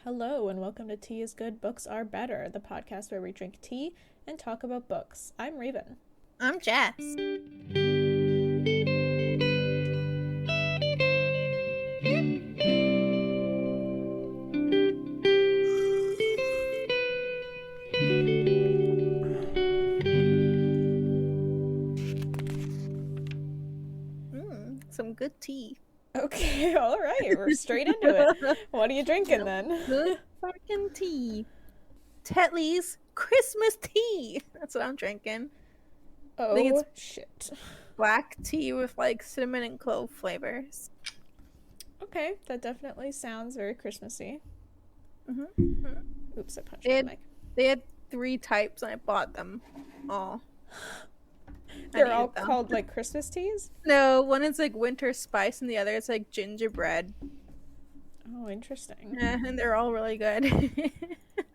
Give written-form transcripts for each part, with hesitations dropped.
Hello, and welcome to Tea is Good, Books Are Better, the podcast where we drink tea and talk about books. I'm Raven. I'm Jess. Some good tea. Okay, all right, we're straight into it. What are you drinking then? Good fucking tea. Tetley's Christmas tea. That's what I'm drinking. I think Oh, it's shit. black tea with like cinnamon and clove flavors. Okay, that definitely sounds very Christmassy. Mm-hmm. Oops, I punched the mic. They had 3 types and I bought them all. They're all called like Christmas teas? No, one is like winter spice and the other is like gingerbread. Oh, interesting. Yeah, and they're all really good.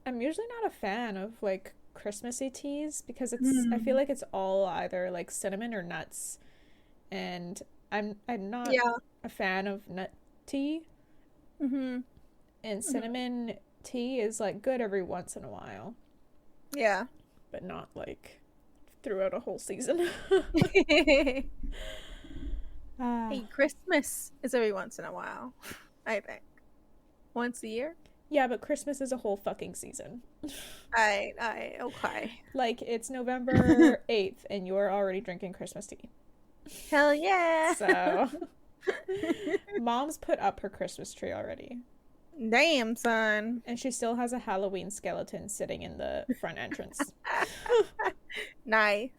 I'm usually not a fan of like Christmassy teas because I feel like it's all either like cinnamon or nuts. And I'm not a fan of nut tea. And cinnamon tea is like good every once in a while. Yeah. But not like throughout a whole season. Hey, Christmas is every once in a while, I think. Once a year? Yeah, but Christmas is a whole fucking season. Okay. Like, it's November 8th and you're already drinking Christmas tea. Hell yeah! So, Mom's put up her Christmas tree already. Damn, son. And she still has a Halloween skeleton sitting in the front entrance. Nice.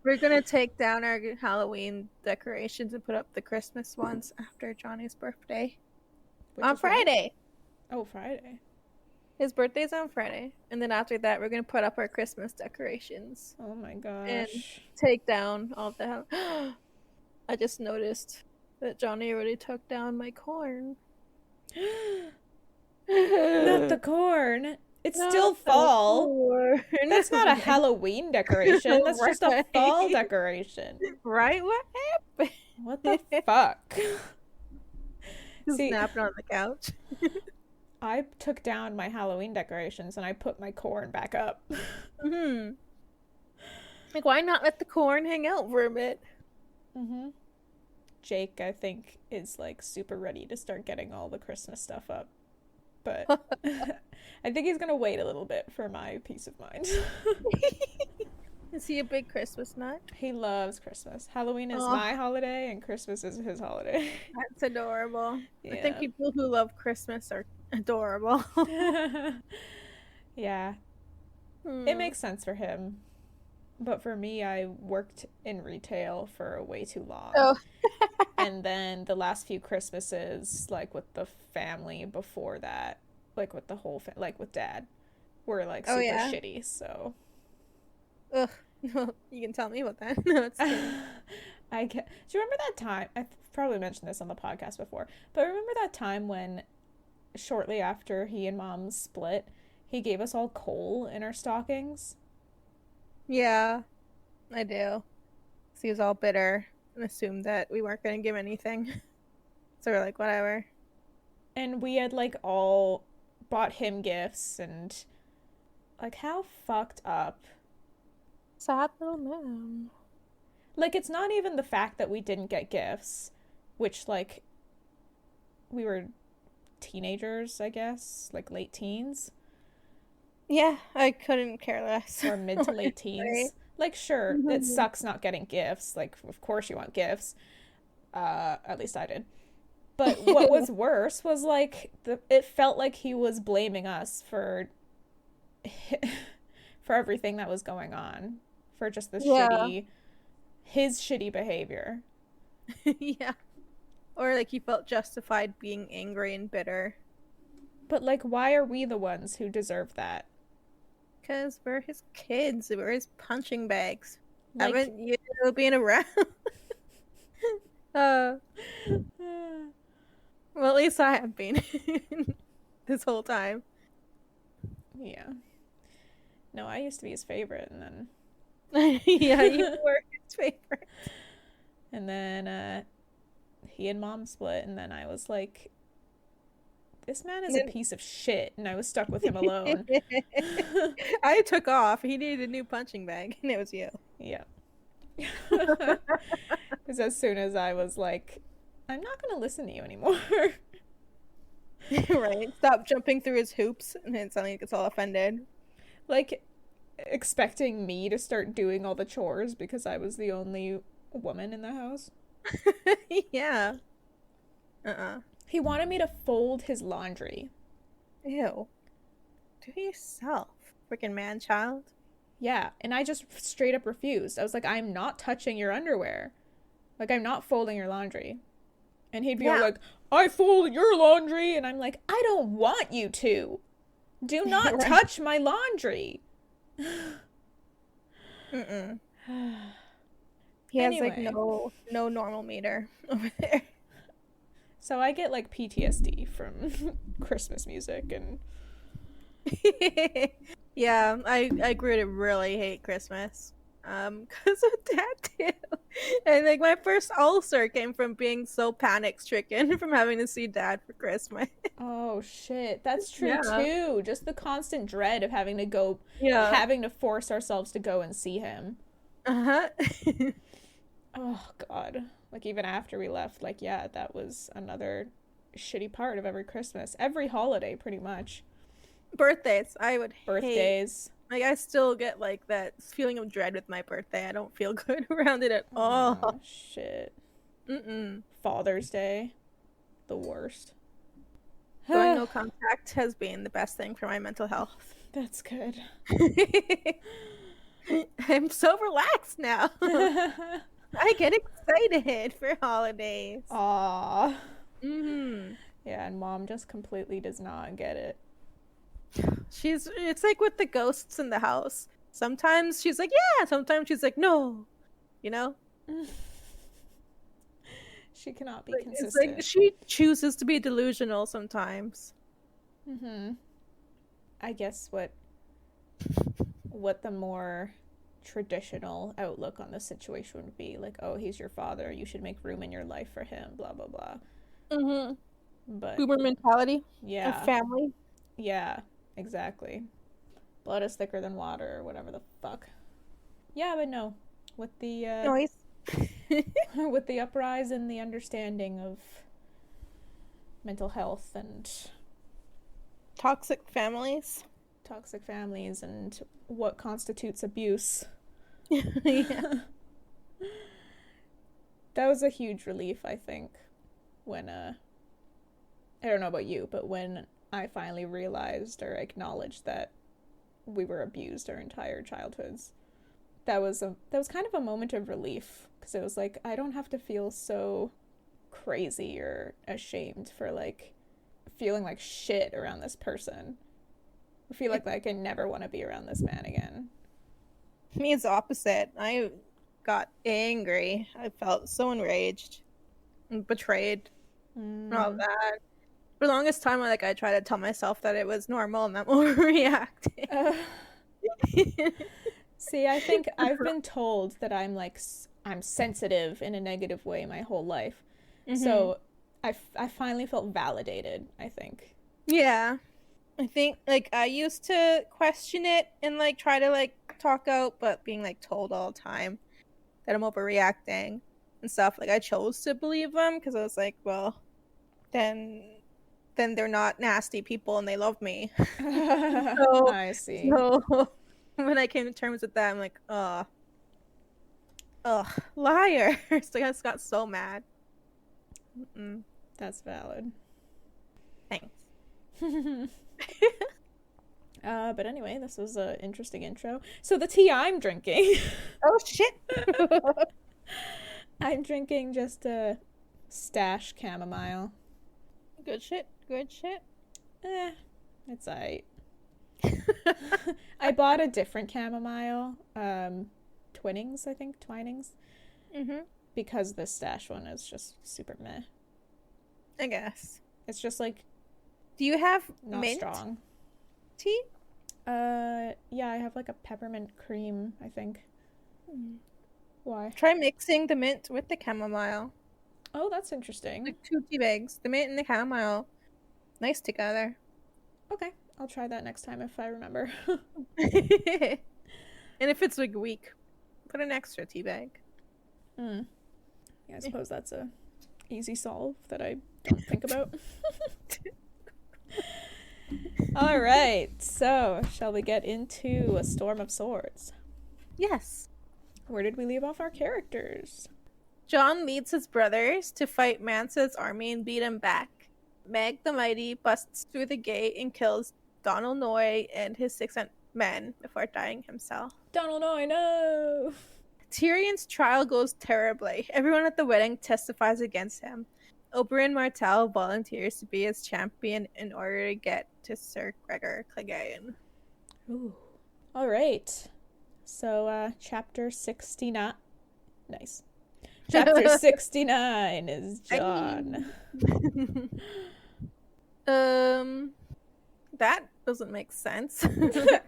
We're gonna take down our Halloween decorations and put up the Christmas ones after Johnny's birthday. On Friday. Oh, Friday. His birthday's on Friday. And then after that, we're gonna put up our Christmas decorations. Oh my gosh. And take down all the... I just noticed that Johnny already took down my corn. Not the corn. It's still fall. That's not a Halloween decoration. That's just a fall decoration. Right? What happened? What the fuck? Snapping on the couch. I took down my Halloween decorations and I put my corn back up. Like, why not let the corn hang out for a bit? Jake, I think, is like super ready to start getting all the Christmas stuff up. But I think he's gonna wait a little bit for my peace of mind. Is he a big Christmas nut? He loves Christmas. Halloween is my holiday and Christmas is his holiday. That's adorable. Yeah. I think people who love Christmas are adorable. Yeah. It makes sense for him. But for me, I worked in retail for way too long. Oh. And then the last few Christmases, like with the family before that, like with the whole like with Dad, were like super shitty. So, ugh, you can tell me about that. No, it's I get. Do you remember that time? I've probably mentioned this on the podcast before, but remember that time when, shortly after he and Mom split, he gave us all coal in our stockings? Yeah, I do. So he was all bitter and assumed that we weren't going to give anything. So we're like, whatever. And we had like all bought him gifts and like, how fucked up. Sad little man. Like, it's not even the fact that we didn't get gifts, which like we were teenagers, I guess, like late teens. Yeah, I couldn't care less. Or mid to late teens. Like, sure, it sucks not getting gifts. Like, of course you want gifts. At least I did. But what was worse was, like, it felt like he was blaming us for everything that was going on. For just this his shitty behavior. Yeah. Or, like, he felt justified being angry and bitter. But, like, why are we the ones who deserve that? Because we're his kids. We're his punching bags. Like, haven't you been around? Well, at least I have been this whole time. Yeah. No, I used to be his favorite, and then... Yeah, you were his favorite. And then he and Mom split, and then I was like this man is a piece of shit, and I was stuck with him alone. I took off. He needed a new punching bag, and it was you. Yeah. Because as soon as I was like, I'm not going to listen to you anymore. Right. Stop jumping through his hoops, and then suddenly he gets all offended. Like, expecting me to start doing all the chores because I was the only woman in the house. Yeah. He wanted me to fold his laundry. Ew. Do it yourself. Freaking man-child. Yeah, and I just straight up refused. I was like, I'm not touching your underwear. Like, I'm not folding your laundry. And he'd be all like, I fold your laundry. And I'm like, I don't want you to. Do not touch my laundry. Mm-mm. He has like no normal meter over there. So I get like PTSD from Christmas music and yeah, I grew to really hate Christmas. Because of that too. And like my first ulcer came from being so panic stricken from having to see Dad for Christmas. Oh shit, that's true too. Just the constant dread of having to go, having to force ourselves to go and see him. Oh god, like even after we left, like yeah, that was another shitty part of every Christmas, every holiday, pretty much. Birthdays, I would birthdays. Hate. Like I still get like that feeling of dread with my birthday. I don't feel good around it at all. Oh shit. Father's Day, the worst. Going no contact has been the best thing for my mental health. That's good. I'm so relaxed now. I get excited for holidays. Aww. Yeah, and Mom just completely does not get it. It's like with the ghosts in the house. Sometimes she's like, yeah, sometimes she's like, no. You know? She cannot be like, consistent. It's like she chooses to be delusional sometimes. I guess what the more traditional outlook on the situation would be, like, oh, he's your father, you should make room in your life for him, blah blah blah. But boomer mentality. Yeah. Of family. Yeah, exactly. Blood is thicker than water, or whatever the fuck. Yeah, but no. With the noise. with the uprise and the understanding of mental health and toxic families and what constitutes abuse. Yeah. That was a huge relief, I think, when I don't know about you, but when I finally realized or acknowledged that we were abused our entire childhoods. That was kind of a moment of relief, because it was like, I don't have to feel so crazy or ashamed for like feeling like shit around this person. I feel like I never want to be around this man again. Me, it's the opposite. I got angry. I felt so enraged and betrayed and all that. For the longest time, I tried to tell myself that it was normal and not overreacting. See, I think I've been told that I'm sensitive in a negative way my whole life. So I finally felt validated, I think. Yeah. I think I used to question it and try to talk out, but being told all the time that I'm overreacting and stuff, I chose to believe them because I was like, well, then they're not nasty people and they love me. So, I see. So when I came to terms with that, I'm like, liar. So I just got so mad. That's valid. Thanks. But anyway, this was an interesting intro. So the tea I'm drinking. Oh shit. I'm drinking just a stash chamomile. Good shit. It's alright. I bought a different chamomile, Twinings, I think, Twinings. Because this stash one is just super meh. I guess. It's just do you have not mint strong tea? Yeah, I have a peppermint cream, I think. Why? Try mixing the mint with the chamomile. Oh, that's interesting. 2 tea bags, the mint and the chamomile. nice together. Okay, I'll try that next time if I remember. And if it's like weak, put an extra tea bag. Yeah, I suppose that's a easy solve that I don't think about. All right, so shall we get into A Storm of Swords? Yes. Where did we leave off our characters? Jon leads his brothers to fight Mansa's army and beat him back. Meg the Mighty busts through the gate and kills Donal Noy and his 6 men before dying himself. Donal Noy, no! Tyrion's trial goes terribly. Everyone at the wedding testifies against him. Oberyn Martell volunteers to be his champion in order to get to Sir Gregor Clegane. Ooh. All right. So, chapter 69. Nice. Chapter 69 is Jon. That doesn't make sense.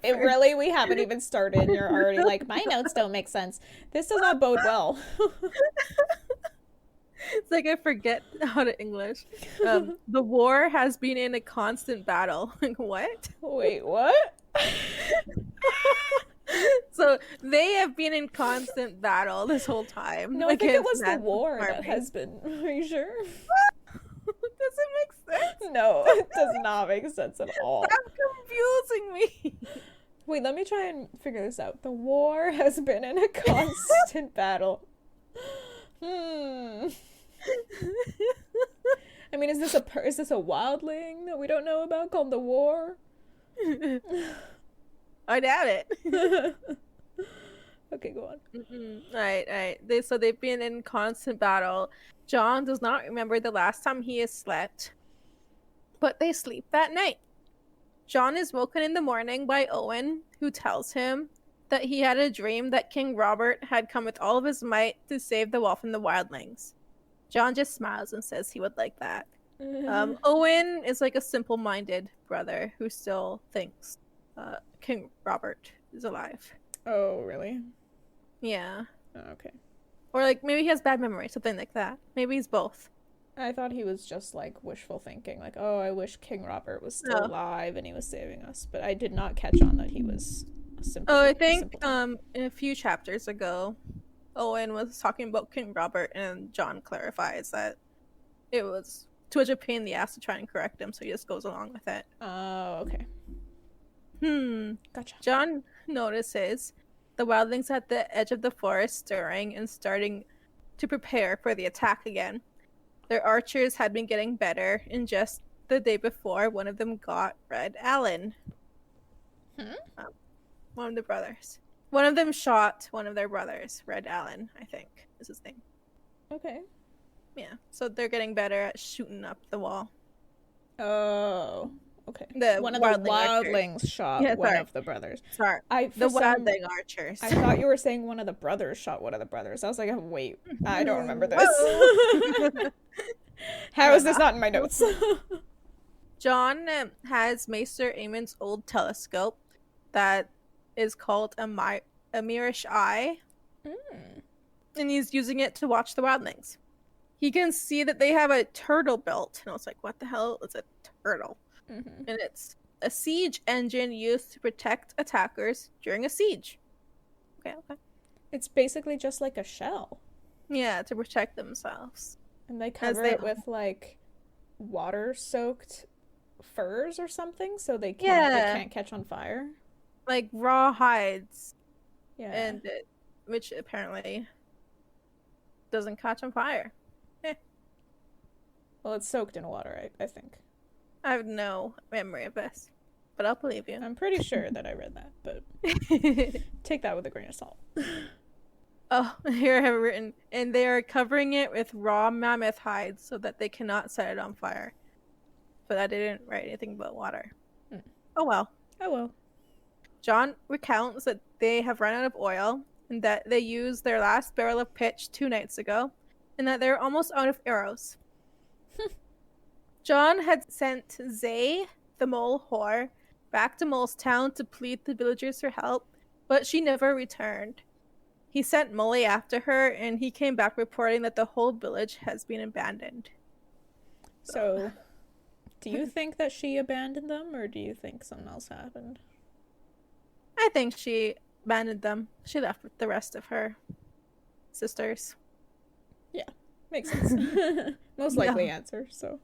Really? We haven't even started and you're already like, my notes don't make sense. This does not bode well. It's like I forget how to English. The war has been in a constant battle. Like, what? Wait, what? So they have been in constant battle this whole time. No, I think it was the war that has been. Are you sure? Does it make sense? No, it does not make sense at all. Stop confusing me. Wait, let me try and figure this out. The war has been in a constant battle. I mean, is this a wildling that we don't know about called the war? I doubt it. Okay, go on. Right. So they've been in constant battle. Jon does not remember the last time he has slept, but they sleep that night. Jon is woken in the morning by Owen, who tells him that he had a dream that King Robert had come with all of his might to save the wolf and the wildlings. Jon just smiles and says he would like that. Owen is like a simple-minded brother who still thinks King Robert is alive. Oh, really? Yeah. Oh, okay. Or like maybe he has bad memory, something like that. Maybe he's both. I thought he was just like wishful thinking, like, oh, I wish King Robert was still alive and he was saving us. But I did not catch on that he was a simple. Oh, I think in a few chapters ago, Owen was talking about King Robert, and Jon clarifies that it was too much of a pain in the ass to try and correct him, so he just goes along with it. Oh, okay. Gotcha. Jon notices the wildlings at the edge of the forest stirring and starting to prepare for the attack again. Their archers had been getting better, and just the day before, one of them got Red Allen. One of the brothers. One of them shot one of their brothers. Red Allen, I think, is his name. Okay. Yeah, so they're getting better at shooting up the wall. Oh, okay. One of the wildlings shot one of the brothers. Sorry, the wildling archers. I thought you were saying one of the brothers shot one of the brothers. I was like, wait, I don't remember this. How is this not in my notes? Jon has Maester Aemon's old telescope that is called a Mirish Eye, and he's using it to watch the wildlings. He can see that they have a turtle built, and I was like, what the hell is a turtle? And it's a siege engine used to protect attackers during a siege. Okay. It's basically just like a shell. Yeah, to protect themselves. And they cover it with like water-soaked furs or something, so they can't catch on fire. Like raw hides. Yeah. And which apparently doesn't catch on fire. Well, it's soaked in water, I think. I have no memory of this, but I'll believe you. I'm pretty sure that I read that, but take that with a grain of salt. Oh, here I have it written, and they are covering it with raw mammoth hides so that they cannot set it on fire. But I didn't write anything about water. Oh well. Jon recounts that they have run out of oil, and that they used their last barrel of pitch 2 nights ago, and that they're almost out of arrows. Jon had sent Shae, the mole whore, back to Mole's town to plead the villagers for help, but she never returned. He sent Molly after her, and he came back reporting that the whole village has been abandoned. So Do you think that she abandoned them, or do you think something else happened? I think she abandoned them. She left with the rest of her sisters. Yeah, makes sense. Most likely answer, so.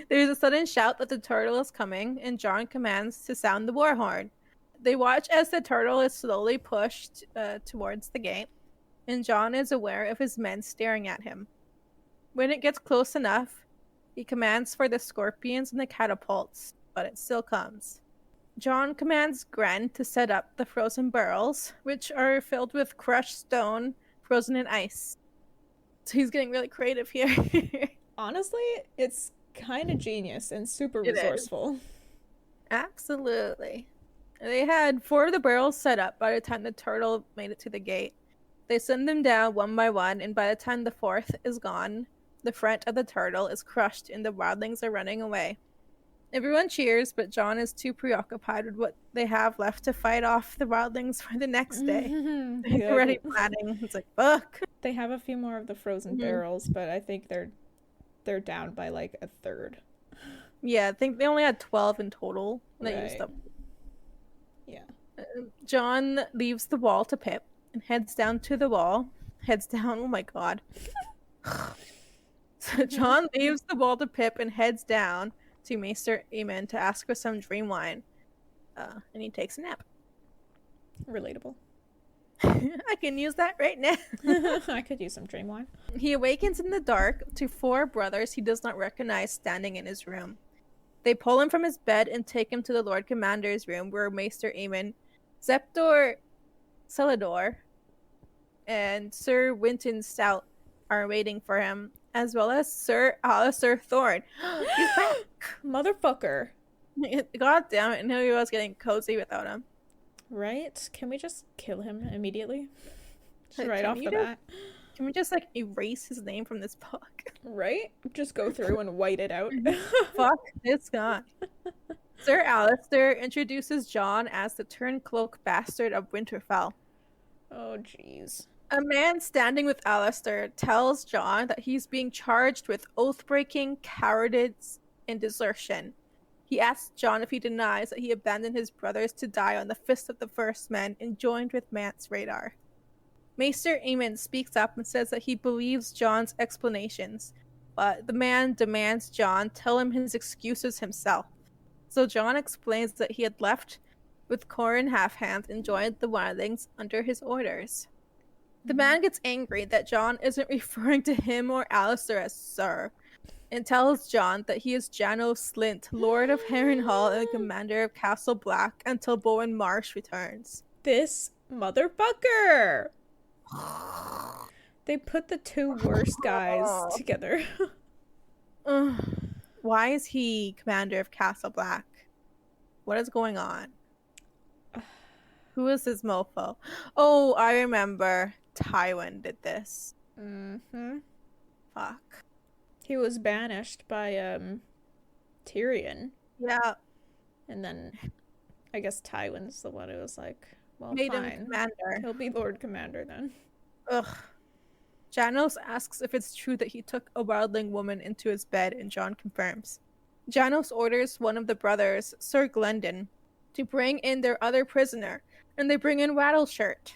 There's a sudden shout that the turtle is coming, and Jon commands to sound the war horn. They watch as the turtle is slowly pushed towards the gate, and Jon is aware of his men staring at him. When it gets close enough, he commands for the scorpions and the catapults, but it still comes. Jon commands Gren to set up the frozen barrels, which are filled with crushed stone frozen in ice. So he's getting really creative here. Honestly, it's kind of genius and super resourceful. Absolutely. They had 4 of the barrels set up by the time the turtle made it to the gate. They send them down one by one, and by the time the 4th is gone, the front of the turtle is crushed and the wildlings are running away. Everyone cheers, but Jon is too preoccupied with what they have left to fight off the wildlings for the next day. He's already planning. It's like, fuck. They have a few more of the frozen barrels, but I think they're down by like a third. Yeah, I think they only had 12 in total. They used up. Yeah. Jon leaves the wall to Pip and heads down to the wall. Heads down. Oh my god. So Jon leaves the wall to Pip and heads down to Maester Aemon to ask for some dream wine. And he takes a nap. Relatable. I can use that right now. I could use some dream wine. He awakens in the dark to 4 brothers he does not recognize standing in his room. They pull him from his bed and take him to the Lord Commander's room, where Maester Aemon, Zeptor Celador, and Sir Winton Stout are waiting for him, as well as Sir Alistair Thorne. He's back! Motherfucker. God damn it, I knew he was getting cozy without him. Right? Can we just kill him immediately? Just right off the bat. Can we just, like, erase his name from this book? Right? Just go through and white it out. Fuck this guy. Sir Alistair introduces Jon as the turncloak bastard of Winterfell. Oh, jeez. A man standing with Alistair tells Jon that he's being charged with oath-breaking, cowardice, and desertion. He asks Jon if he denies that he abandoned his brothers to die on the Fist of the First Men and joined with Mance Rayder. Maester Aemon speaks up and says that he believes Jon's explanations, but the man demands Jon tell him his excuses himself. So Jon explains that he had left with Qhorin Halfhand and joined the wildlings under his orders. The man gets angry that Jon isn't referring to him or Alistair as Sir, and tells Jon that he is Janos Slynt, Lord of Harrenhal and Commander of Castle Black, until Bowen Marsh returns. This motherfucker! They put the 2 worst guys together. Why is he Commander of Castle Black? What is going on? Who is this mofo? Oh, I remember. Tywin did this. Mm-hmm. Fuck. He was banished by Tyrion. Yeah. And then I guess Tywin's the one who was like, well, made fine. him commander. He'll be Lord Commander then. Ugh. Janos asks if it's true that he took a wildling woman into his bed, and Jon confirms. Janos orders one of the brothers, Sir Glendon, to bring in their other prisoner, and they bring in Rattleshirt.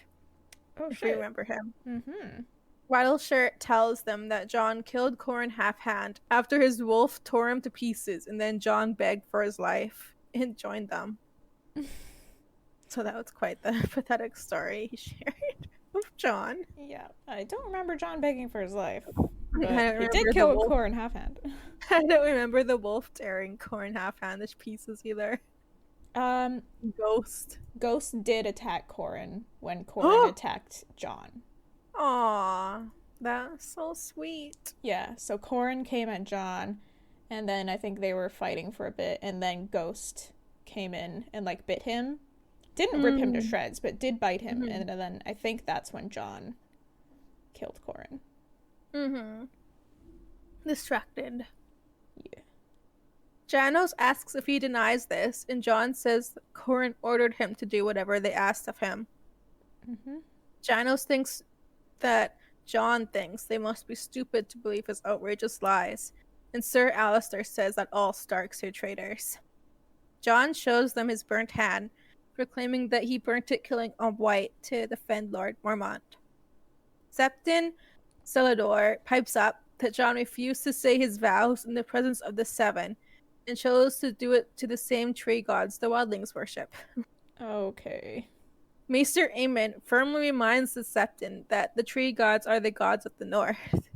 Oh, if shit. you remember him. Mm-hmm. Rattleshirt tells them that Jon killed Qhorin Halfhand after his wolf tore him to pieces, and then Jon begged for his life and joined them. So that was quite the pathetic story he shared of Jon. Yeah, I don't remember Jon begging for his life. But he did kill Qhorin Halfhand. I don't remember the wolf tearing Qhorin Halfhand to pieces either. Ghost did attack Qhorin when Qhorin attacked Jon. Aww, that's so sweet. Yeah, so Qhorin came at Jon, and then I think they were fighting for a bit, and then Ghost came in and like bit him. Didn't rip him to shreds, but did bite him, and then I think that's when Jon killed Qhorin. Distracted. Yeah. Janos asks if he denies this, and Jon says that Qhorin ordered him to do whatever they asked of him. Janos thinks that Jon thinks they must be stupid to believe his outrageous lies, and Sir Alistair says that all Starks are traitors. Jon shows them his burnt hand, proclaiming that he burnt it killing a White to defend Lord Mormont. Septon Celador pipes up that Jon refused to say his vows in the presence of the Seven, and chose to do it to the same tree gods the wildlings worship. Okay. Maester Aemon firmly reminds the Septon that the tree gods are the gods of the north.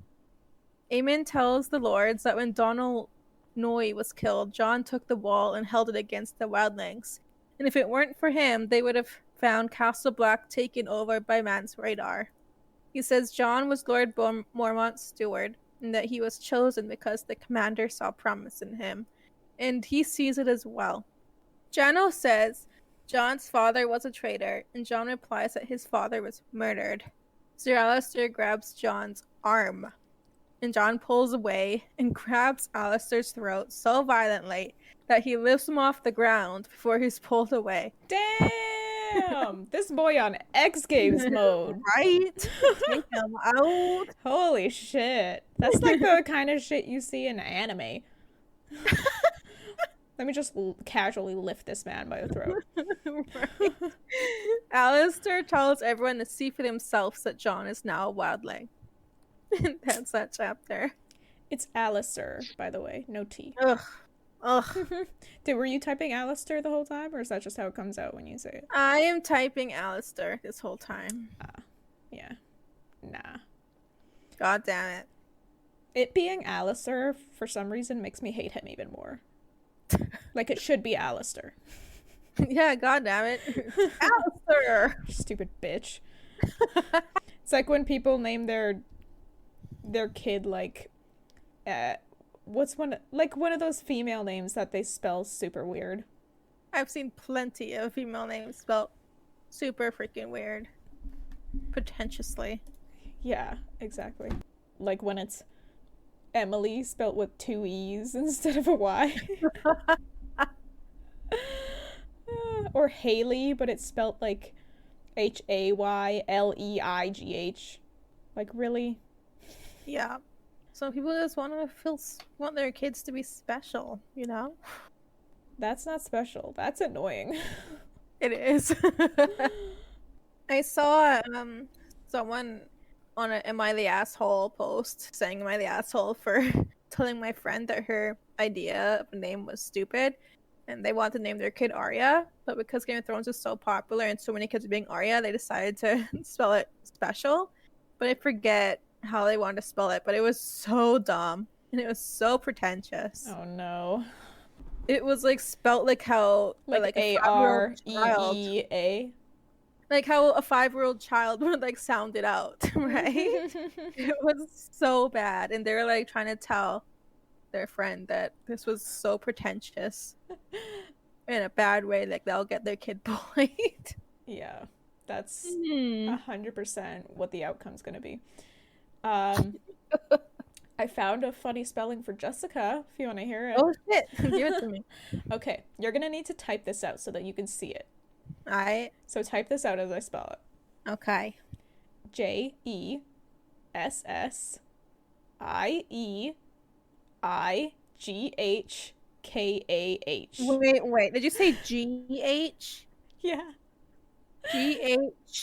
Aemon tells the lords that when Donal Noy was killed, Jon took the wall and held it against the wildlings, and if it weren't for him, they would have found Castle Black taken over by Mance Rayder. He says Jon was Lord Mormont's steward, and that he was chosen because the commander saw promise in him, and he sees it as well. Janos says Jon's father was a traitor, and Jon replies that his father was murdered. Sir Alistair grabs Jon's arm, and Jon pulls away and grabs Alistair's throat so violently that he lifts him off the ground before he's pulled away. Damn! This boy on X Games mode. Right? Take him out. Holy shit. That's like the kind of shit you see in anime. Let me just casually lift this man by the throat. Right. Alistair tells everyone to see for themselves that Jon is now a wildling. That's that chapter. It's Alistair, by the way. No T. Ugh. Ugh. Were you typing Alistair the whole time, or is that just how it comes out when you say it? I am typing Alistair this whole time. Yeah. Nah. God damn it. It being Alistair, for some reason, makes me hate him even more. Like, it should be Alistair. Yeah, god damn it. Alistair! Stupid bitch. It's like when people name their kid, like, what's one of those female names that they spell super weird. I've seen plenty of female names spelled super freaking weird. Pretentiously. Yeah, exactly. Like when it's Emily spelt with 2 E's instead of a Y. Or Haley, but it's spelt like Hayleigh. Like, really? Yeah. Some people just want their kids to be special, you know? That's not special. That's annoying. It is. I saw someone on an Am I the Asshole post saying Am I the Asshole for telling my friend that her idea of a name was stupid, and they want to name their kid Arya, but because Game of Thrones is so popular and so many kids are being Arya, they decided to spell it special. But I forget how they wanted to spell it, but it was so dumb and it was so pretentious. Oh no. It was like spelt like how like Areea. Like how a 5-year-old child would like sound it out, right? It was so bad, and they were like trying to tell their friend that this was so pretentious in a bad way, like they'll get their kid bullied. Yeah, that's 100% what the outcome's gonna be. I found a funny spelling for Jessica, if you want to hear it. Oh shit, give it to me. Okay, you're gonna need to type this out so that you can see it. Alright. So type this out as I spell it. Okay. JESSIEIGHKAH. Wait. Did you say GH? Yeah. GHKKH?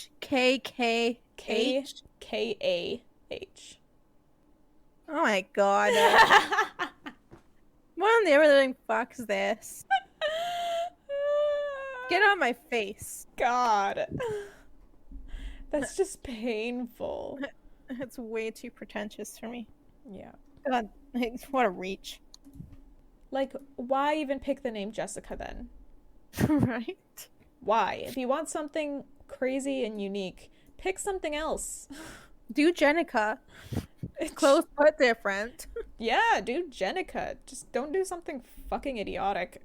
KAH. Oh my god. What on the everything fuck's this? Get on my face. God. That's just painful. It's way too pretentious for me. Yeah. God, what a reach. Like, why even pick the name Jessica then? Right? Why? If you want something crazy and unique, pick something else. Do Jenica. It's close but different. Yeah, do Jenica. Just don't do something fucking idiotic.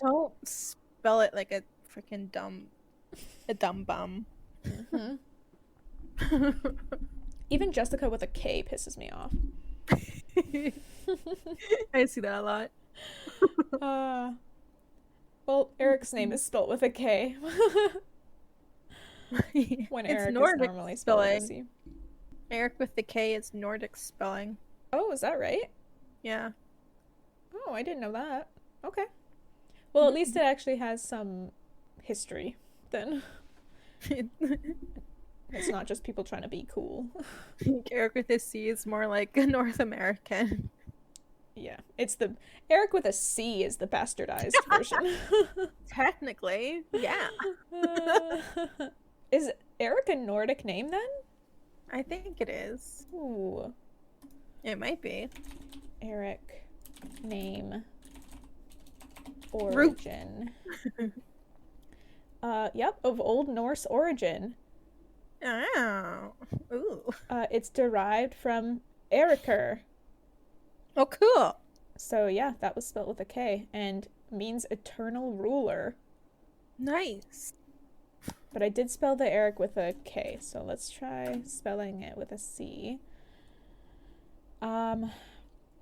Don't spell it like a freaking dumb bum. Mm-hmm. Even Jessica with a K pisses me off. I see that a lot. Well, Eric's name is spelled with a K. When Eric is normally spelled with a C. Eric with the K is Nordic spelling. Oh, is that right? Yeah. Oh, I didn't know that. Okay. Well, at least it actually has some history then. It's not just people trying to be cool. Eric with a C is more like a North American. Yeah, it's the Eric with a C is the bastardized version. Technically, yeah. Is Eric a Nordic name then? I think it is. Ooh. It might be. Eric name origin. Yep, of Old Norse origin. Oh. Ooh. It's derived from Erikr. Oh, cool. So yeah, that was spelled with a K and means eternal ruler. Nice. But I did spell the Eric with a K, so let's try spelling it with a C.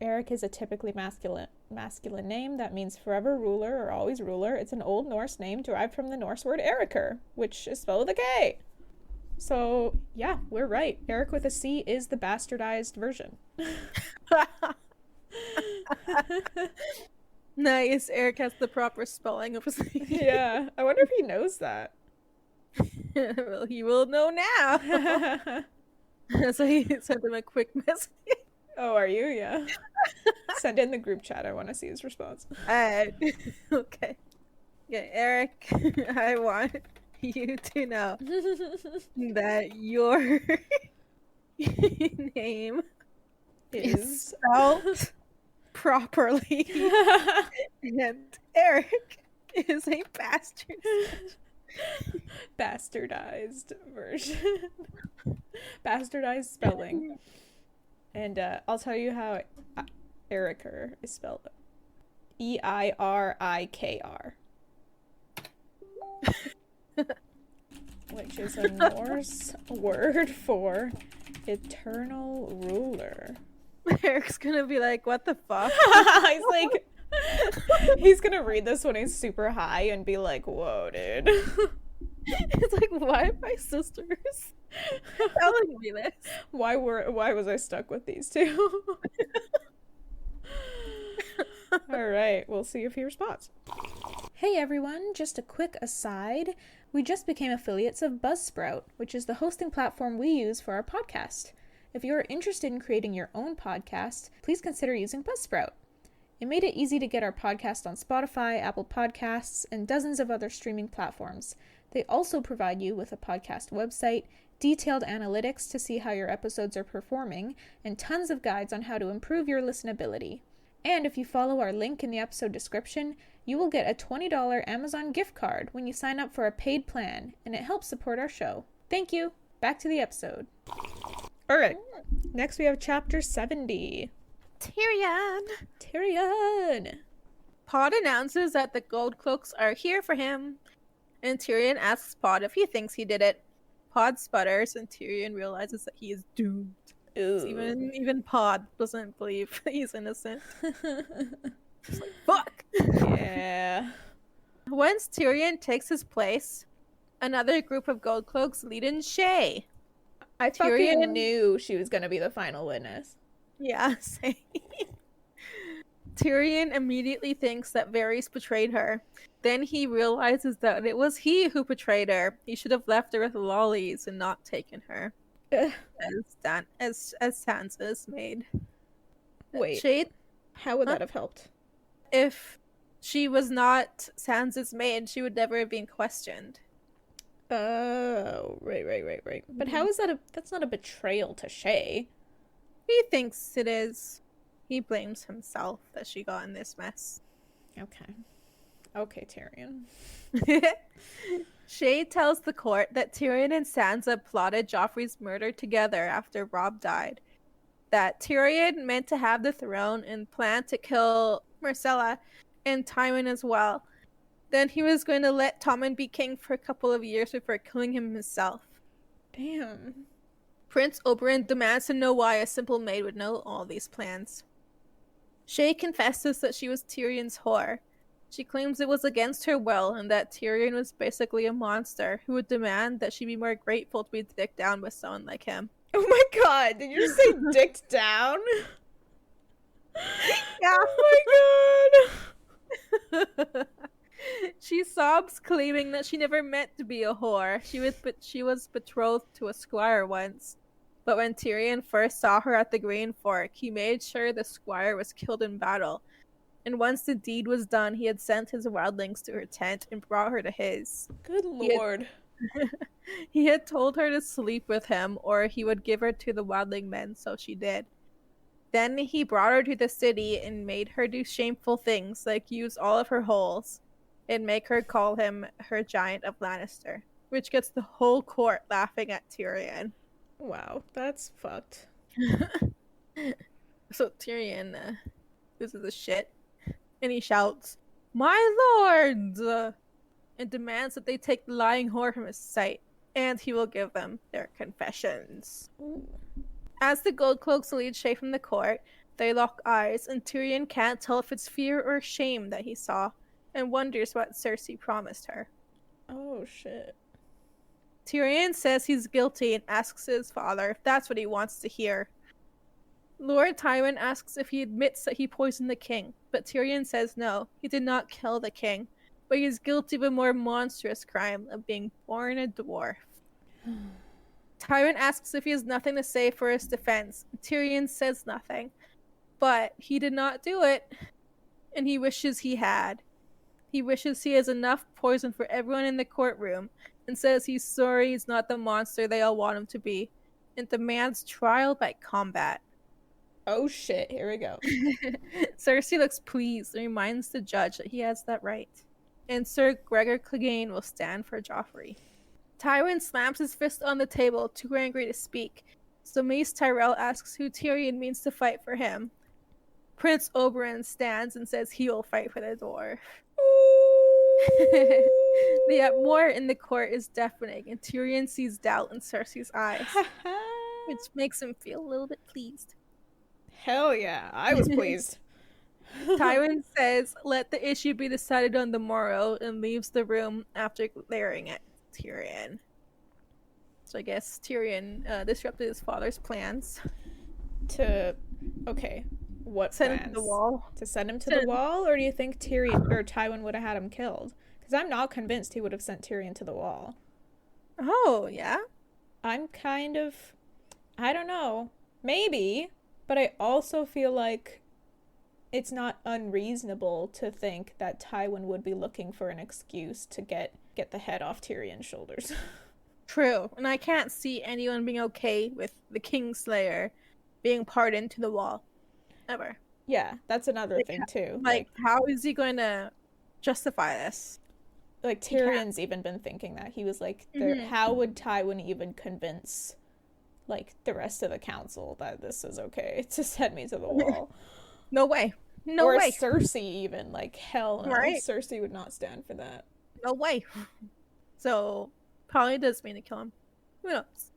Eric is a typically masculine name that means forever ruler or always ruler. It's an Old Norse name derived from the Norse word Erikr, which is spelled with a K. So yeah, we're right. Eric with a C is the bastardized version. Nice. Eric has the proper spelling of his name. Yeah, I wonder if he knows that. Well, he will know now. So he sent him a quick message. Oh, are you? Yeah. Send in the group chat. I want to see his response. Okay. Yeah, Eric, I want you to know that your name is spelled properly. And Eric is a bastard. Bastardized version. Bastardized spelling. And I'll tell you how Erikr is spelled. Eirikr. Which is a Norse word for eternal ruler. Eric's gonna be like, what the fuck? He's like, he's gonna read this when he's super high and be like, whoa, dude. It's like, why are my sisters telling me this? Why was I stuck with these two? All right, we'll see if he responds. Hey everyone, just a quick aside. We just became affiliates of Buzzsprout, which is the hosting platform we use for our podcast. If you are interested in creating your own podcast, please consider using Buzzsprout. It made it easy to get our podcast on Spotify, Apple Podcasts, and dozens of other streaming platforms. They also provide you with a podcast website, detailed analytics to see how your episodes are performing, and tons of guides on how to improve your listenability. And if you follow our link in the episode description, you will get a $20 Amazon gift card when you sign up for a paid plan, and it helps support our show. Thank you. Back to the episode. All right. Next we have chapter 70. Tyrion. Pod announces that the gold cloaks are here for him, and Tyrion asks Pod if he thinks he did it. Pod sputters, and Tyrion realizes that he is doomed. So even Pod doesn't believe he's innocent. Just like, fuck! Yeah. Once Tyrion takes his place, another group of gold cloaks lead in Shae. I fucking knew she was gonna be the final witness. Yeah, same. Tyrion immediately thinks that Varys betrayed her. Then he realizes that it was he who betrayed her. He should have left her with lollies and not taken her. As Sansa's maid. Wait, Shae, how would that have helped? If she was not Sansa's maid, she would never have been questioned. Oh, right. But how is that that's not a betrayal to Shae. He thinks it is. He blames himself that she got in this mess. Okay, Tyrion. Shae tells the court that Tyrion and Sansa plotted Joffrey's murder together after Robb died. That Tyrion meant to have the throne and planned to kill Myrcella and Tywin as well. Then he was going to let Tommen be king for a couple of years before killing him himself. Damn. Prince Oberyn demands to know why a simple maid would know all these plans. Shae confesses that she was Tyrion's whore. She claims it was against her will and that Tyrion was basically a monster who would demand that she be more grateful to be dicked down with someone like him. Oh my god, did you just say dicked down? Yeah. Oh my god. She sobs, claiming that she never meant to be a whore. She was betrothed to a squire once. But when Tyrion first saw her at the Green Fork, he made sure the squire was killed in battle. And once the deed was done, he had sent his wildlings to her tent and brought her to his. Good He had, lord. he had told her to sleep with him, or he would give her to the wildling men, so she did. Then he brought her to the city and made her do shameful things, like use all of her holes, and make her call him her giant of Lannister, which gets the whole court laughing at Tyrion. Wow, that's fucked. So Tyrion loses his shit, and he shouts, "My lords!" And demands that they take the lying whore from his sight, and he will give them their confessions. Ooh. As the gold cloaks lead Shae from the court, they lock eyes, and Tyrion can't tell if it's fear or shame that he saw, and wonders what Cersei promised her. Oh shit. Tyrion says he's guilty and asks his father if that's what he wants to hear. Lord Tywin asks if he admits that he poisoned the king, but Tyrion says no, he did not kill the king, but he is guilty of a more monstrous crime of being born a dwarf. Tywin asks if he has nothing to say for his defense. Tyrion says nothing, but he did not do it, and he wishes he had. He wishes he has enough poison for everyone in the courtroom, and says he's sorry he's not the monster they all want him to be, and demands trial by combat. Oh shit, here we go. Cersei looks pleased and reminds the judge that he has that right, and Sir Gregor Clegane will stand for Joffrey. Tywin slams his fist on the table, too angry to speak, so Mace Tyrell asks who Tyrion means to fight for him. Prince Oberyn stands and says he will fight for the dwarf. The uproar in the court is deafening, and Tyrion sees doubt in Cersei's eyes, which makes him feel a little bit pleased. Hell yeah, I was pleased. Tywin says, "Let the issue be decided on the morrow," and leaves the room after glaring at Tyrion. So I guess Tyrion disrupted his father's plans. Okay, what send plans? him to the wall. To send him to the wall, or do you think Tyrion or Tywin would have had him killed? Because I'm not convinced he would have sent Tyrion to the wall. Oh, yeah? I'm kind of... I don't know. Maybe. But I also feel like it's not unreasonable to think that Tywin would be looking for an excuse to get the head off Tyrion's shoulders. True. And I can't see anyone being okay with the Kingslayer being pardoned to the wall. Ever. Yeah, that's another thing too. Like, how is he going to justify this? Like, Tyrion's even been thinking that. He was like, how would Tywin even convince, like, the rest of the council that this is okay to send me to the wall? No way. No way. Or Cersei even. Like, hell no. Right? Cersei would not stand for that. No way. So, probably does mean to kill him. Who knows?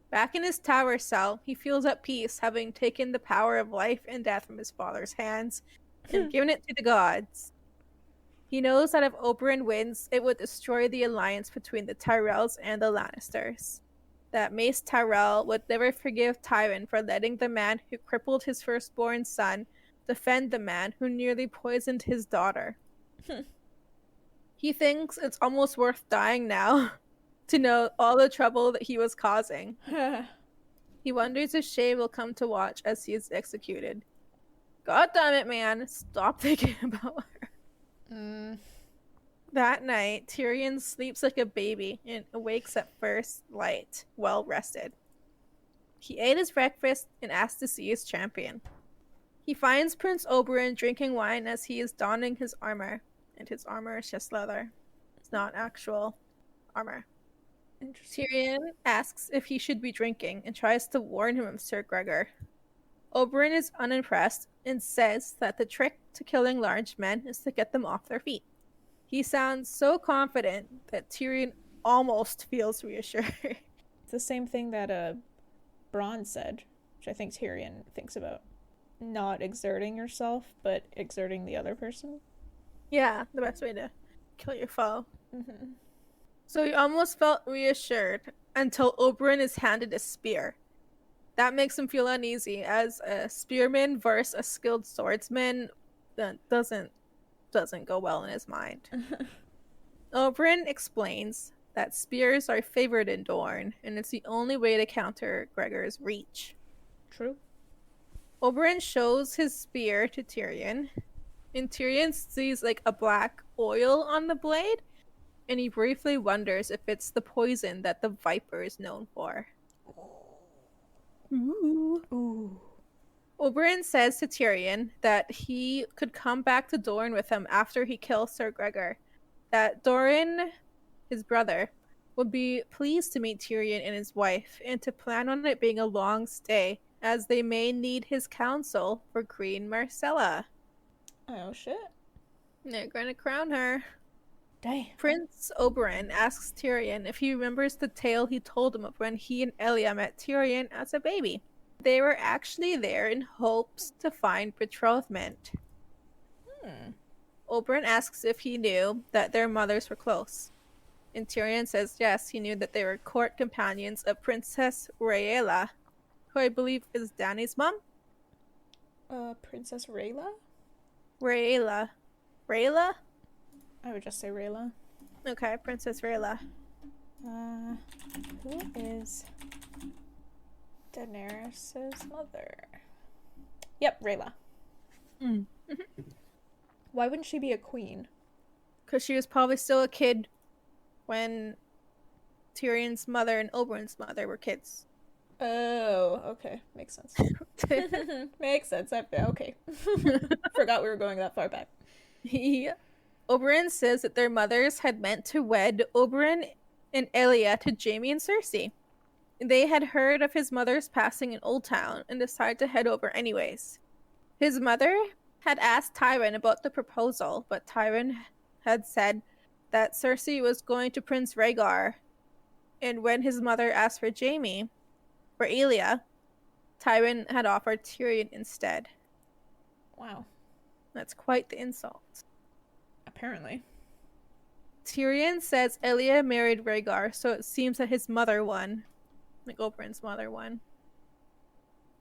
Back in his tower cell, he feels at peace, having taken the power of life and death from his father's hands and given it to the gods. He knows that if Oberyn wins, it would destroy the alliance between the Tyrells and the Lannisters. That Mace Tyrell would never forgive Tywin for letting the man who crippled his firstborn son defend the man who nearly poisoned his daughter. He thinks it's almost worth dying now to know all the trouble that he was causing. He wonders if Shae will come to watch as he is executed. God damn it, man. Stop thinking about her. That night, Tyrion sleeps like a baby and awakes at first light, well rested. He ate his breakfast and asked to see his champion. He finds Prince Oberyn drinking wine as he is donning his armor, and his armor is just leather. It's not actual armor. Tyrion asks if he should be drinking and tries to warn him of Sir Gregor. Oberyn is unimpressed and says that the trick to killing large men is to get them off their feet. He sounds so confident that Tyrion almost feels reassured. It's the same thing that Bronn said, which I think Tyrion thinks about. Not exerting yourself, but exerting the other person. Yeah, the best way to kill your foe. So he almost felt reassured until Oberyn is handed a spear. That makes him feel uneasy, as a spearman versus a skilled swordsman that doesn't go well in his mind. Oberyn explains that spears are favored in Dorne, and it's the only way to counter Gregor's reach. True. Oberyn shows his spear to Tyrion, and Tyrion sees like a black oil on the blade, and he briefly wonders if it's the poison that the Viper is known for. Ooh. Ooh. Oberyn says to Tyrion that he could come back to Dorne with him after he kills Sir Gregor. That Doran, his brother, would be pleased to meet Tyrion and his wife, and to plan on it being a long stay, as they may need his counsel for Queen Marcella. Oh shit. They're gonna crown her. Dang. Prince Oberyn asks Tyrion if he remembers the tale he told him of when he and Elia met Tyrion as a baby. They were actually there in hopes to find betrothment. Oberyn asks if he knew that their mothers were close. And Tyrion says yes, he knew that they were court companions of Princess Rhaella, who I believe is Dany's mom. Princess Rhaella? Rhaella. Rhaella? I would just say Rhaella. Okay, Princess Rhaella. Who is Daenerys' mother? Yep, Rhaella. Why wouldn't she be a queen? Because she was probably still a kid when Tyrion's mother and Oberyn's mother were kids. Oh, okay. Makes sense. Makes sense. Okay. Forgot we were going that far back. Yeah. Oberyn says that their mothers had meant to wed Oberyn and Elia to Jaime and Cersei. They had heard of his mother's passing in Old Town and decided to head over anyways. His mother had asked Tywin about the proposal, but Tywin had said that Cersei was going to Prince Rhaegar, and when his mother asked for Jaime, for Elia, Tywin had offered Tyrion instead. Wow. That's quite the insult. Apparently. Tyrion says Elia married Rhaegar, so it seems that his mother won. Like Oberyn's mother won.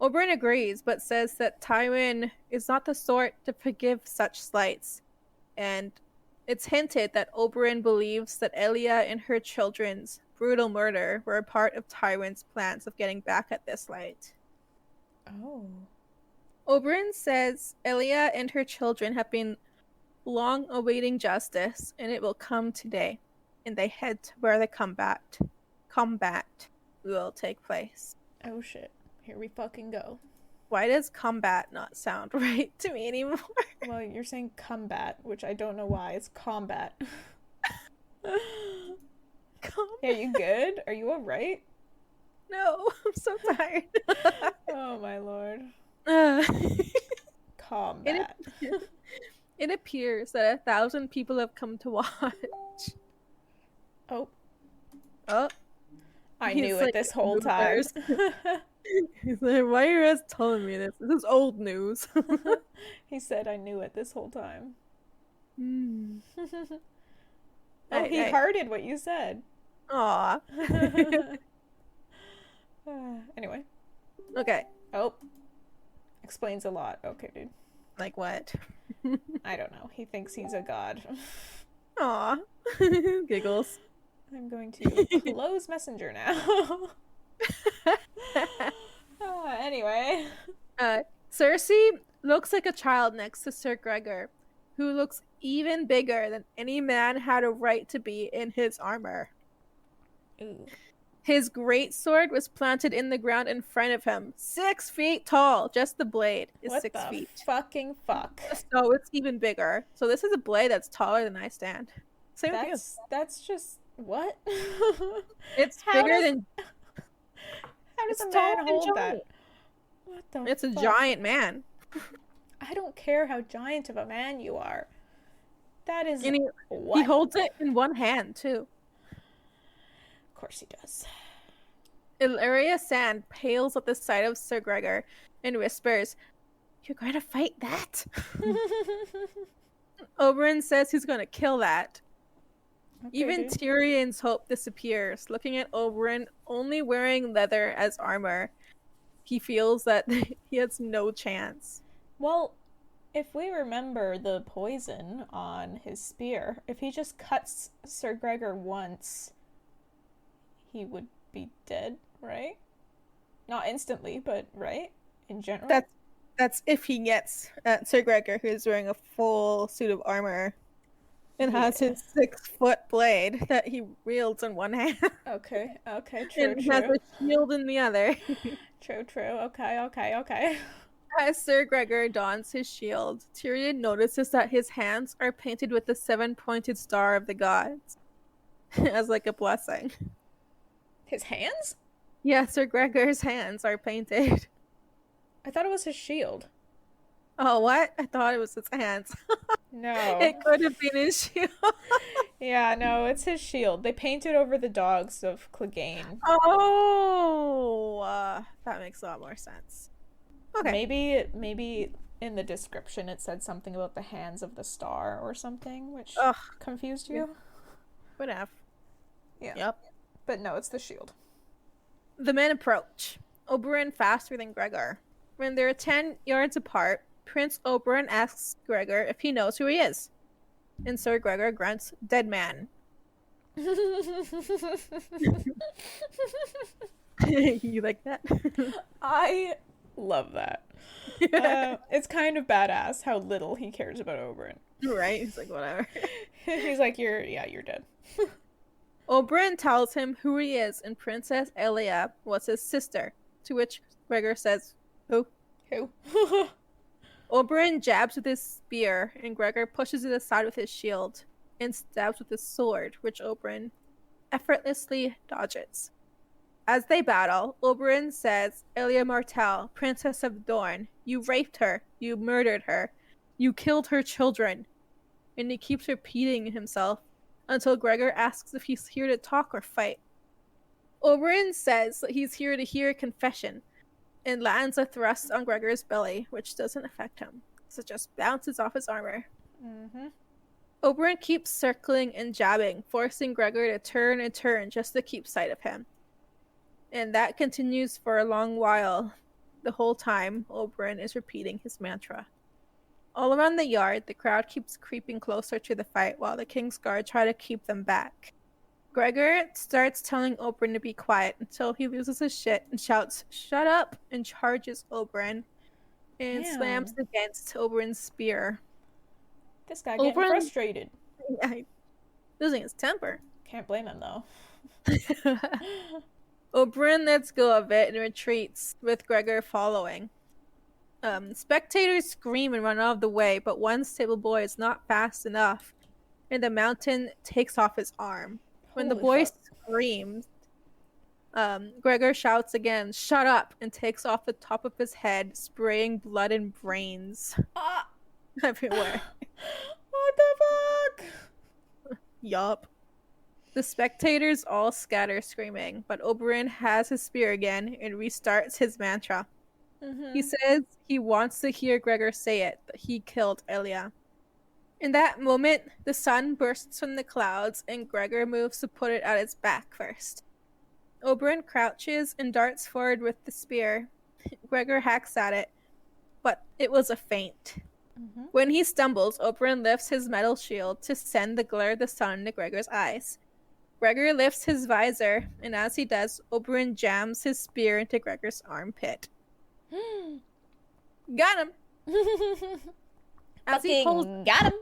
Oberyn agrees, but says that Tywin is not the sort to forgive such slights, and it's hinted that Oberyn believes that Elia and her children's brutal murder were a part of Tywin's plans of getting back at this light. Oh. Oberyn says Elia and her children have been long awaiting justice, and it will come today, and they head to where the combat will take place. Oh shit. Here we fucking go. Why does combat not sound right to me anymore? Well, you're saying combat, which I don't know why. It's combat. Are you good? Are you alright? No, I'm so tired. Oh my lord. Combat. It appears that 1,000 people have come to watch. Oh. Oh. I knew it this whole time. He's like, why are you guys telling me this? This is old news. He said I knew it this whole time. Oh, he hearted what you said. Aw. Anyway. Okay. Oh. Explains a lot. Okay, dude. Like what? I don't know. He thinks he's a god. Aw. Giggles. I'm going to close Messenger now. Anyway. Cersei looks like a child next to Sir Gregor, who looks even bigger than any man had a right to be in his armor. Ooh. His greatsword was planted in the ground in front of him, 6 feet tall. Just the blade is What 6 the feet. Fucking fuck. So it's even bigger. So this is a blade that's taller than I stand. Same with you. That's just what? It's bigger than. How does It's a tall man and hold giant. that? What the It's a fuck? giant man. I don't care how giant of a man you are. That is And what? he holds it in one hand too. Of course he does. Illyria Sand pales at the sight of Sir Gregor and whispers, "You're going to fight that?" Oberyn says he's going to kill that. Okay, Even dude. Tyrion's hope disappears, looking at Oberyn only wearing leather as armor. he feels that he has no chance. Well, if we remember the poison on his spear, if he just cuts Sir Gregor once, he would be dead, right? Not instantly, but right? In general? That's if he gets Sir Gregor, who's wearing a full suit of armor and has his 6-foot blade that he wields in one hand. Okay, true, and has a shield in the other. True, okay. As Sir Gregor dons his shield, Tyrion notices that his hands are painted with the 7-pointed star of the gods as like a blessing. His hands? Yeah, Sir Gregor's hands are painted. I thought it was his shield. Oh, what? I thought it was his hands. No. It could have been his shield. Yeah, no, it's his shield. They painted over the dogs of Clegane. Oh, that makes a lot more sense. Okay. Maybe in the description it said something about the hands of the star or something, which confused you. Would have. Yeah. Yep. But no, it's the shield. The men approach. Oberyn faster than Gregor. When they're 10 yards apart, Prince Oberyn asks Gregor if he knows who he is. And Sir Gregor grunts, "Dead man." You like that? I love that. It's kind of badass how little he cares about Oberyn. Right? He's like, whatever. He's like, you're dead. Oberyn tells him who he is, and Princess Elia was his sister, to which Gregor says, "Who?" Oberyn jabs with his spear, and Gregor pushes it aside with his shield, and stabs with his sword, which Oberyn effortlessly dodges. As they battle, Oberyn says, "Elia Martell, Princess of Dorne, you raped her, you murdered her, you killed her children." And he keeps repeating himself until Gregor asks if he's here to talk or fight. Oberyn says that he's here to hear a confession, and lands a thrust on Gregor's belly, which doesn't affect him, so it just bounces off his armor. Mm-hmm. Oberyn keeps circling and jabbing, forcing Gregor to turn and turn just to keep sight of him. And that continues for a long while. The whole time, Oberyn is repeating his mantra. All around the yard, the crowd keeps creeping closer to the fight while the King's Guard try to keep them back. Gregor starts telling Oberyn to be quiet until he loses his shit and shouts, "Shut up!" and charges Oberyn and slams against Oberyn's spear. This guy getting frustrated. Yeah, losing his temper. Can't blame him, though. Oberyn lets go of it and retreats, with Gregor following. Spectators scream and run out of the way, but one stable boy is not fast enough, and the mountain takes off his arm. When the boy screams, Gregor shouts again, "Shut up!" and takes off the top of his head, spraying blood and brains everywhere. What the fuck? Yup. The spectators all scatter screaming, but Oberyn has his spear again and restarts his mantra. Mm-hmm. He says he wants to hear Gregor say it, that he killed Elia. In that moment, the sun bursts from the clouds and Gregor moves to put it at its back first. Oberyn crouches and darts forward with the spear. Gregor hacks at it, but it was a feint. Mm-hmm. When he stumbles, Oberyn lifts his metal shield to send the glare of the sun into Gregor's eyes. Gregor lifts his visor, and as he does, Oberyn jams his spear into Gregor's armpit. Got him! Got him!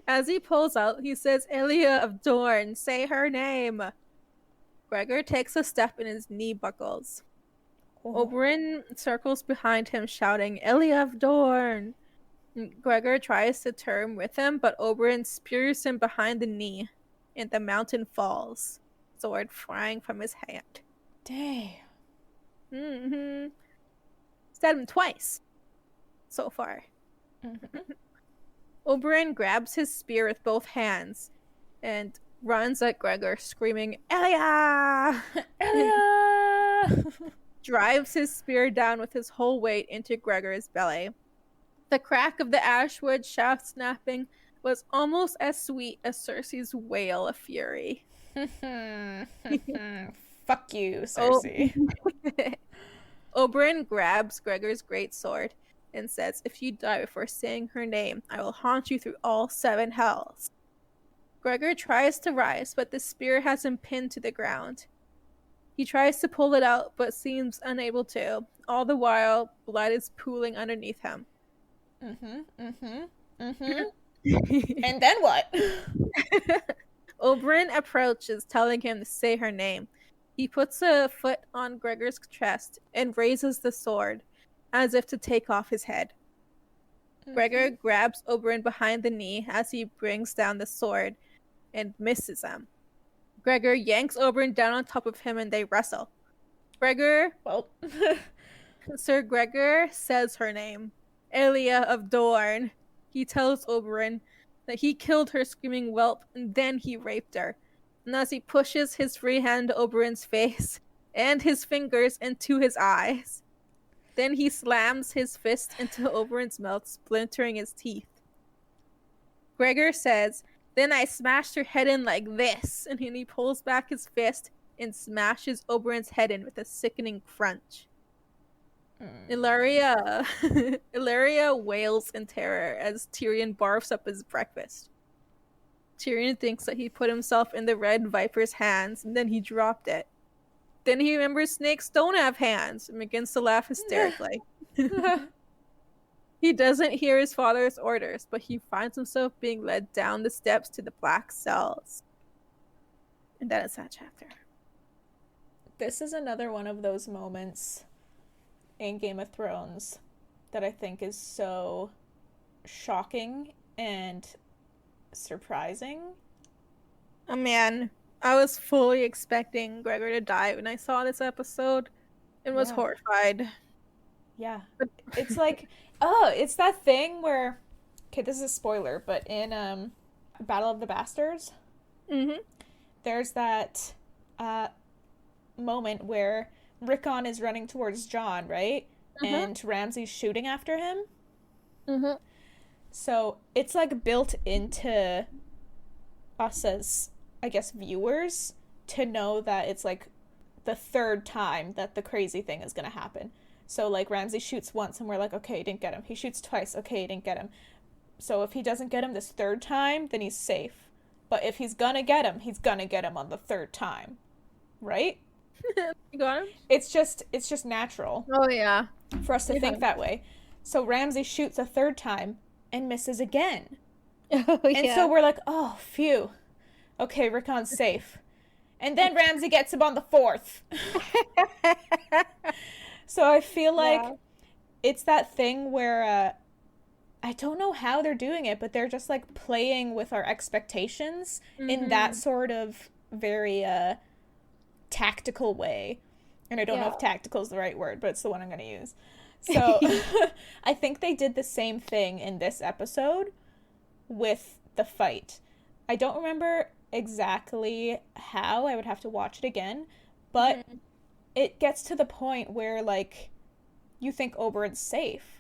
As he pulls out, he says, "Elia of Dorne, say her name." Gregor takes a step and his knee buckles. Oberyn circles behind him, shouting, "Elia of Dorne." Gregor tries to turn with him, but Oberyn spears him behind the knee, and the mountain falls, sword flying from his hand. Damn. Mm-hmm. Stabbed him twice so far. Mm-hmm. Oberyn grabs his spear with both hands and runs at Gregor, screaming, "Elia! Elia!" Drives his spear down with his whole weight into Gregor's belly. The crack of the ashwood shaft snapping was almost as sweet as Cersei's wail of fury. Fuck you, Oh. Cersei. Oberyn grabs Gregor's great sword and says, "If you die before saying her name, I will haunt you through all 7 hells." Gregor tries to rise, but the spear has him pinned to the ground. He tries to pull it out, but seems unable to. All the while, blood is pooling underneath him. And then what? Oberyn approaches, telling him to say her name. He puts a foot on Gregor's chest and raises the sword, as if to take off his head. Gregor grabs Oberyn behind the knee as he brings down the sword and misses him. Gregor yanks Oberyn down on top of him and they wrestle. Sir Gregor says her name, Elia of Dorne. He tells Oberyn that he killed her screaming whelp and then he raped her. And as he pushes his free hand to Oberyn's face and his fingers into his eyes, then he slams his fist into Oberyn's mouth, splintering his teeth. Gregor says, "Then I smashed her head in like this," and he pulls back his fist and smashes Oberyn's head in with a sickening crunch. Illyria wails in terror as Tyrion barfs up his breakfast. Tyrion thinks that he put himself in the Red Viper's hands, and then he dropped it. Then he remembers snakes don't have hands and begins to laugh hysterically. He doesn't hear his father's orders, but he finds himself being led down the steps to the black cells. And that is that chapter. This is another one of those moments in Game of Thrones that I think is so shocking and surprising. Oh man, I was fully expecting Gregor to die when I saw this episode and was horrified. Yeah. It's like, oh, it's that thing where, okay, this is a spoiler, but in Battle of the Bastards, there's that moment where Rickon is running towards Jon, right? And Ramsay's shooting after him. So it's like built into us as, I guess, viewers to know that it's like the 3rd time that the crazy thing is going to happen. So like Ramsay shoots once and we're like, okay, he didn't get him. He shoots twice. Okay, he didn't get him. So if he doesn't get him this 3rd time, then he's safe. But if he's gonna get him, he's gonna get him on the 3rd time. Right? You got him? It's just natural. Oh yeah. For us to think that way. So Ramsay shoots a 3rd time and misses again. And so we're like, oh, phew. Okay, Rickon's safe. And then Ramsay gets him on the 4th. So I feel like it's that thing where I don't know how they're doing it, but they're just like playing with our expectations in that sort of very tactical way. And I don't know if tactical is the right word, but it's the one I'm going to use. So I think they did the same thing in this episode with the fight. I don't remember exactly how. I would have to watch it again. But it gets to the point where, like, you think Oberyn's safe.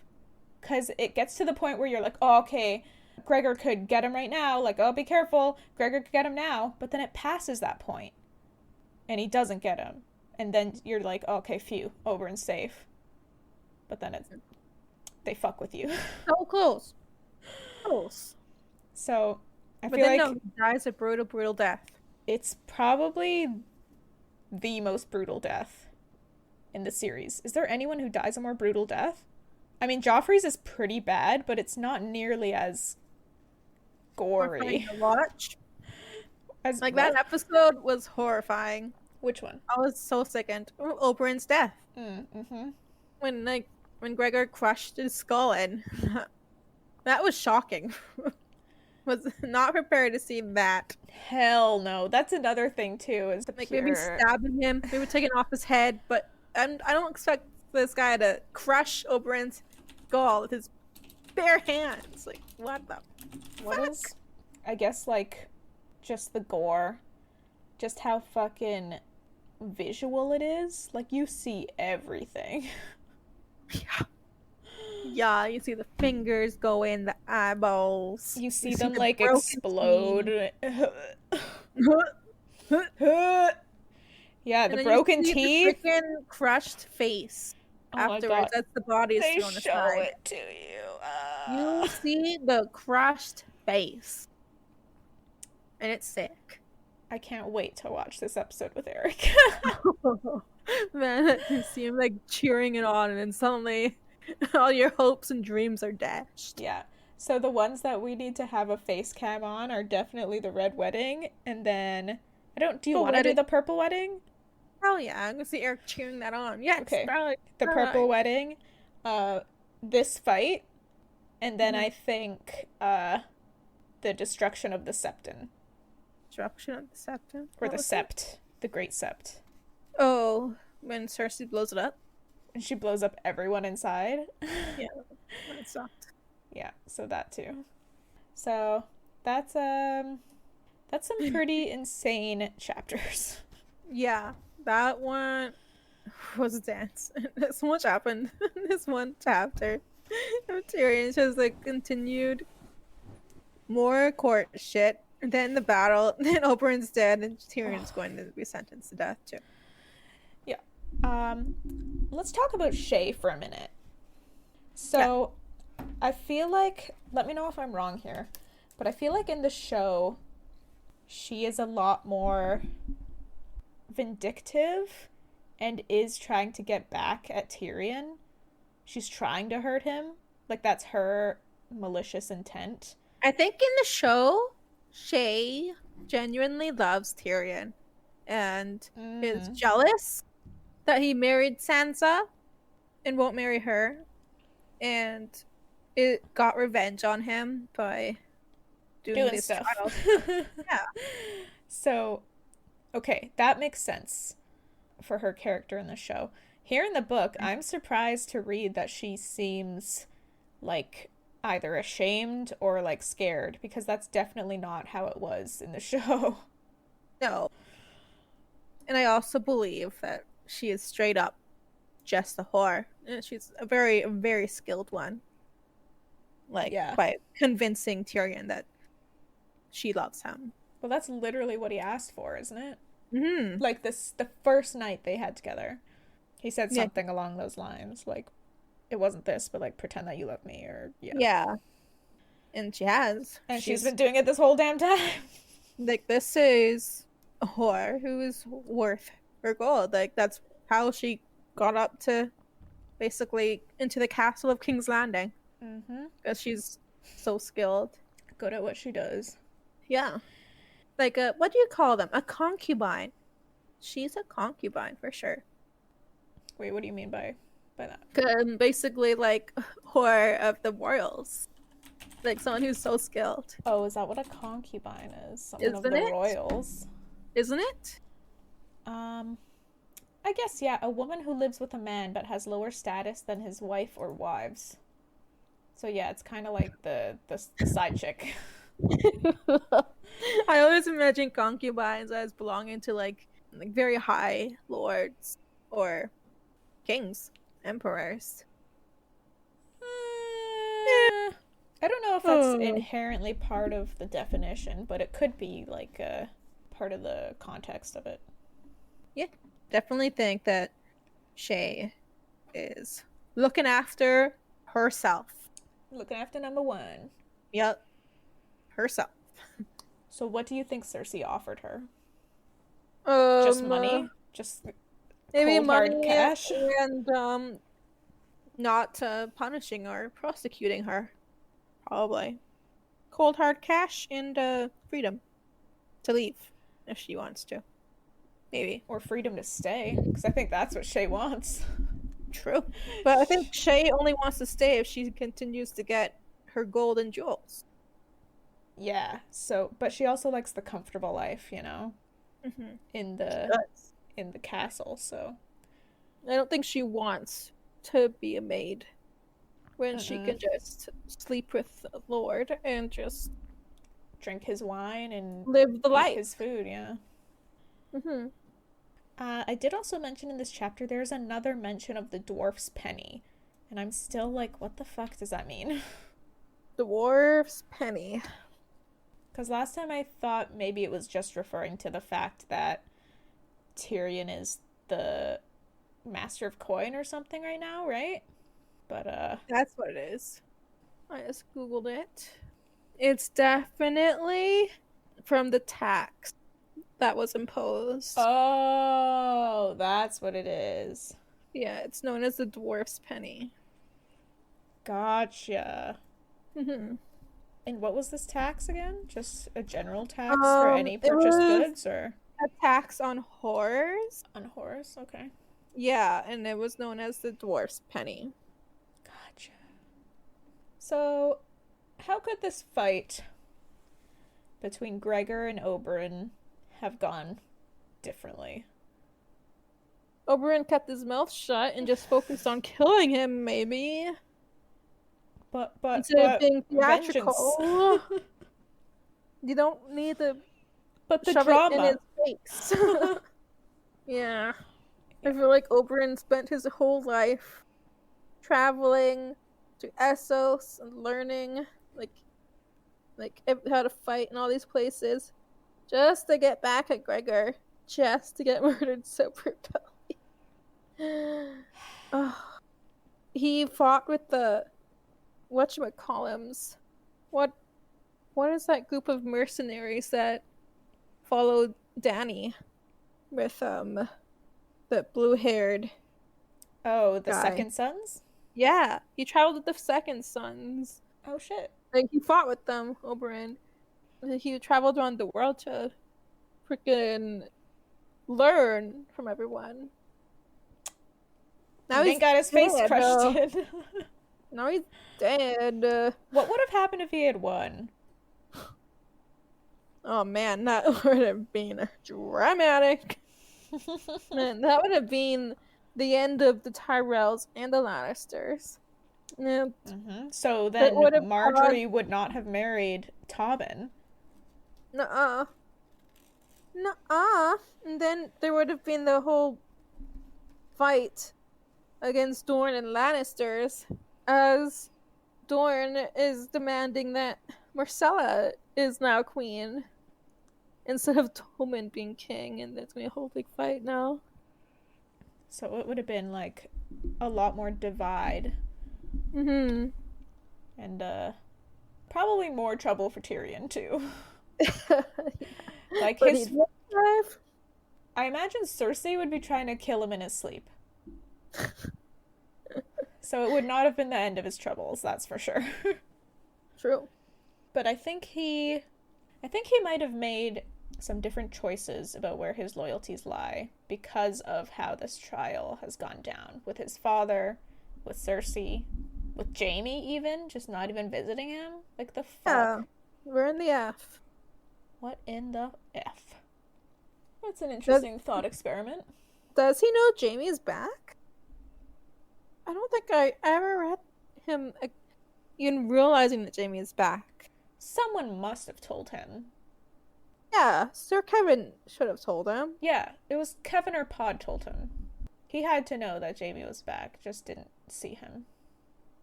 Because it gets to the point where you're like, oh, okay, Gregor could get him right now. Like, oh, be careful. Gregor could get him now. But then it passes that point. And he doesn't get him. And then you're like, oh, okay, phew, Oberyn's safe. But then they fuck with you. So close. Close. So, I feel then like... no, he dies a brutal, brutal death. It's probably the most brutal death in the series. Is there anyone who dies a more brutal death? I mean, Joffrey's is pretty bad, but it's not nearly as gory. To watch. Like, that episode was horrifying. Which one? I was so sickened. Oberyn's death. When Gregor crushed his skull in. That was shocking. Was not prepared to see that. Hell no. That's another thing too. Is like maybe stabbing him, maybe taking off his head, but I don't expect this guy to crush Oberyn's skull with his bare hands. Like, what the fuck? Is, I guess, like, just the gore. Just how fucking visual it is. Like, you see everything. Yeah, you see the fingers go in the eyeballs. You see them like explode. Yeah, Yeah, And the then you broken see the teeth. freaking crushed face Oh my afterwards god. as the body is They thrown show aside. it to you. You see the crushed face. And it's sick. I can't wait to watch this episode with Eric. Man, you see him like cheering it on, and then suddenly all your hopes and dreams are dashed. Yeah. So the ones that we need to have a face cam on are definitely the red wedding, and then do you want to do the purple wedding? Hell yeah, I'm gonna see Eric cheering that on. Yes, Okay. right. The purple wedding, this fight, and then I think the destruction of the septon. Destruction of the septon? Or the sept. The great sept. Oh, when Cersei blows it up? And she blows up everyone inside. Yeah, that sucked. Yeah, so that too. So that's some pretty insane chapters. Yeah, that one was dense. So much happened in this one chapter. Tyrion just like continued more court shit. And then the battle, then Oberyn's dead, and Tyrion's going to be sentenced to death too. Yeah. Let's talk about Shae for a minute. So, yeah. I feel like, let me know if I'm wrong here, but I feel like in the show, she is a lot more vindictive and is trying to get back at Tyrion. She's trying to hurt him. Like, that's her malicious intent. I think in the show, Shae genuinely loves Tyrion and is jealous that he married Sansa and won't marry her, and it got revenge on him by doing these stuff. trials. Yeah. So, okay, that makes sense for her character in the show. Here in the book, I'm surprised to read that she seems like either ashamed or like scared, because that's definitely not how it was in the show. No. And I also believe that she is straight up just a whore. And she's a very, very skilled one. Like, by convincing Tyrion that she loves him. Well, that's literally what he asked for, isn't it? Mm-hmm. Like the first night they had together, he said something along those lines, like, it wasn't this, but like, pretend that you love me, or yeah. And she has, and she's been doing it this whole damn time. Like, this is a whore who is worth her gold. Like, that's how she got up to basically into the castle of King's Landing. Because she's so skilled, good at what she does. Yeah. Like, what do you call them? A concubine. She's a concubine for sure. Wait, what do you mean by that? Basically, like, whore of the royals. Like, someone who's so skilled. Oh, is that what a concubine is? Someone of the royals. Isn't it? I guess, yeah. A woman who lives with a man but has lower status than his wife or wives. So, yeah, it's kind of like the side chick. I always imagine concubines as belonging to, like very high lords or kings, emperors. I don't know if that's inherently part of the definition, but it could be like a part of the context of it. Yeah, definitely think that Shae is looking after herself. Looking after number one. Yep. Herself. So what do you think Cersei offered her? Just money? Just maybe cold money, hard cash? And not punishing or prosecuting her. Probably. Cold hard cash and freedom to leave if she wants to. Maybe. Or freedom to stay, because I think that's what Shae wants. True. But I think Shae only wants to stay if she continues to get her gold and jewels. Yeah, so, but she also likes the comfortable life, you know? In the castle, so. I don't think she wants to be a maid when she can just sleep with the Lord and just drink his wine and live the life. His food, yeah. I did also mention in this chapter there's another mention of the dwarf's penny, and I'm still like, what the fuck does that mean? Dwarf's penny. Because last time I thought maybe it was just referring to the fact that Tyrion is the master of coin or something right now, right? But that's what it is. I just googled it. It's definitely from the tax that was imposed. Oh, that's what it is. Yeah, it's known as the dwarf's penny. Gotcha. Mm-hmm. And what was this tax again? Just a general tax for any purchased goods, or a tax on whores? On whores, okay. Yeah, and it was known as the dwarf's penny. Gotcha. So, how could this fight between Gregor and Oberyn have gone differently? Oberyn kept his mouth shut and just focused on killing him, maybe. But instead of being theatrical. You don't need to shove it in his face. Yeah. I feel like Oberyn spent his whole life traveling to Essos and learning like how to fight in all these places just to get back at Gregor, just to get murdered so brutally. Oh. He fought with the whatchamacallums. What is that group of mercenaries that followed Dany with the blue-haired the guy. Second Sons? Yeah, he traveled with the Second Sons. Oh shit. Like, he fought with them, Oberyn. He traveled around the world to freaking learn from everyone. Now he's got his face crushed in. Now he's dead. What would have happened if he had won? Oh man, that would have been dramatic. Man, that would have been the end of the Tyrells and the Lannisters. Yeah. Mm-hmm. So then Marjorie would not have married Tobin. Nuh-uh. And then there would have been the whole fight against Dorne and Lannisters, as Dorne is demanding that Myrcella is now queen instead of Tommen being king, and there's gonna be a whole big fight now. So it would have been like a lot more divide. Mm-hmm. And probably more trouble for Tyrion too. Like his I imagine Cersei would be trying to kill him in his sleep. So it would not have been the end of his troubles, that's for sure. True. But I think he might have made some different choices about where his loyalties lie because of how this trial has gone down with his father, with Cersei, with Jaime even, just not even visiting him. Like, the fuck? Yeah, we're in the F. What in the F? That's an interesting thought experiment. Does he know Jaime's back? I don't think I ever read him even realizing that Jaime is back. Someone must have told him. Yeah, Sir Kevin should have told him. Yeah, it was Kevin or Pod told him. He had to know that Jaime was back, just didn't see him.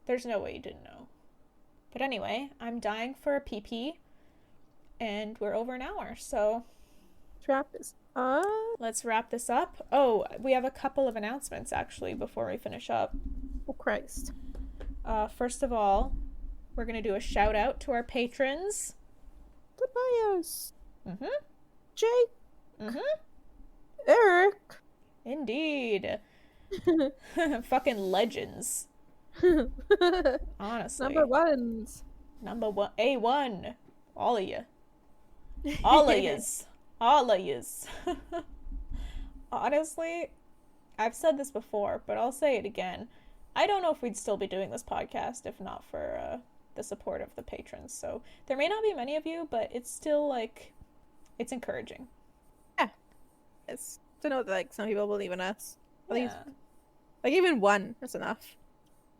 There's no way he didn't know. But anyway, I'm dying for a pee-pee, and we're over an hour, so... Let's wrap this up. Oh, we have a couple of announcements, actually, before we finish up. Oh, Christ. First of all, we're going to do a shout-out to our patrons. Tobias. Mm-hmm. Jake. Mm-hmm. Eric. Indeed. Fucking legends. Honestly. Number ones. Number one. A1. All of you. All of yous. All of yous. Honestly, I've said this before, but I'll say it again. I don't know if we'd still be doing this podcast if not for the support of the patrons. So there may not be many of you, but it's still, like, it's encouraging. Yeah. It's to know that, like, some people believe in us. At Yeah. least, like, even one is enough.